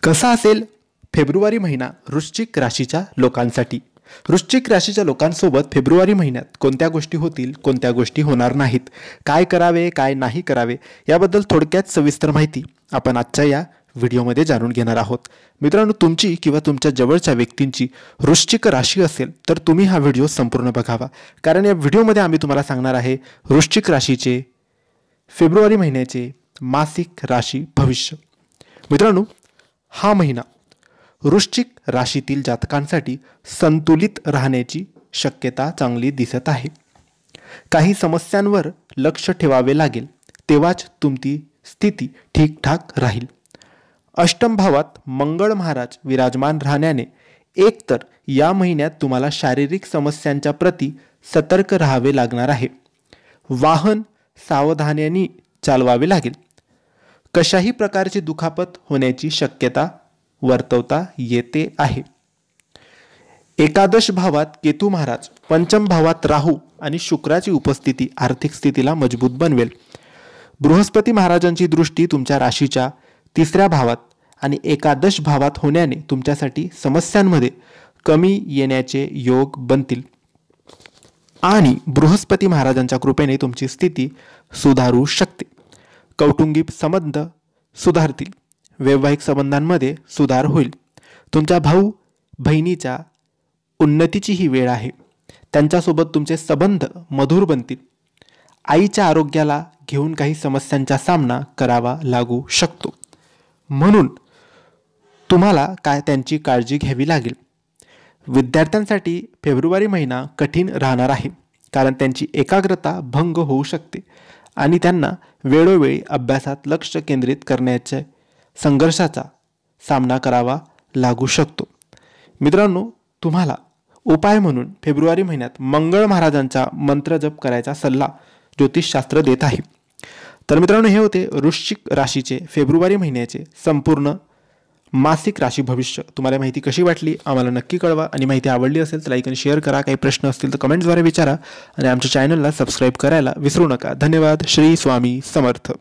कसा असेल फेब्रुवारी महिना वृश्चिक राशीच्या लोकांसाठी? वृश्चिक राशीच्या लोकांसोबत फेब्रुवारी महिन्यात कोणत्या गोष्टी होतील, कोणत्या गोष्टी होणार नाहीत, काय करावे काय नाही करावे याबद्दल थोडक्यात सविस्तर माहिती आपण आजच्या या व्हिडिओमध्ये जाणून घेणार आहोत. मित्रांनो, तुमची किंवा तुमच्या जवळच्या व्यक्तींची वृश्चिक राशी असेल तर तुम्ही हा व्हिडिओ संपूर्ण बघावा, कारण या व्हिडिओमध्ये आम्ही तुम्हाला सांगणार आहे वृश्चिक राशीचे फेब्रुवारी महिन्याचे मासिक राशी भविष्य. मित्रांनो, हा महिना वृश्चिक राशीतील जातकांसाठी संतुलित राहण्याची शक्यता चांगली दिसत आहे. काही समस्यांवर लक्ष ठेवावे लागेल, तेव्हाच तुमची स्थिती ठीकठाक राहील. अष्टम भावात मंगळ महाराज विराजमान राहण्याने एकतर या महिन्यात तुम्हाला शारीरिक समस्यांच्या प्रती सतर्क राहावे लागणार आहे. वाहन सावधानाने चालवावे लागेल. कशाही प्रकारची दुखापत होण्याची शक्यता वर्तवता येते आहे. एकादश भावात केतू महाराज, पंचम भावात राहू आणि शुक्राची उपस्थिती आर्थिक स्थितीला मजबूत बनवेल. बृहस्पती महाराजांची दृष्टी तुमच्या राशीच्या तिसऱ्या भावात आणि एकादश भावात होण्याने तुमच्यासाठी समस्यांमध्ये कमी येण्याचे योग बनतील आणि बृहस्पती महाराजांच्या कृपेने तुमची स्थिती सुधारू शकते. कौटुंबिक संबंध सुधारतील. वैवाहिक संबंधांमध्ये सुधार होईल. तुमच्या भाऊ बहिणीच्या उन्नतीची ही वेळ आहे. त्यांच्यासोबत तुमचे संबंध मधुर बनतील. आईच्या आरोग्याला घेऊन काही समस्यांचा सामना करावा लागू शकतो, म्हणून तुम्हाला त्यांची काळजी घ्यावी लागेल. विद्यार्थ्यांसाठी फेब्रुवारी महिना कठीण राहणार आहे, कारण त्यांची एकाग्रता भंग होऊ शकते आणि त्यांना वेळोवेळी अभ्यासात लक्ष केंद्रित करण्याच्या संघर्षाचा सामना करावा लागू शकतो. मित्रांनो, तुम्हाला उपाय म्हणून फेब्रुवारी महिन्यात मंगळ महाराजांचा मंत्र जप करायचा सल्ला ज्योतिषशास्त्र देत आहे. तर मित्रांनो, हे होते वृश्चिक राशीचे फेब्रुवारी महिन्याचे संपूर्ण मासिक राशी भविष्य. तुम्हाला माहिती कशी वाटली आम्हाला नक्की कळवा, आणि माहिती आवडली असेल तर लाईक आणि शेअर करा. काही प्रश्न असतील तर कमेंट्सद्वारे विचारा आणि आमच्या चॅनलला सबस्क्राईब करायला विसरू नका. धन्यवाद. श्री स्वामी समर्थ.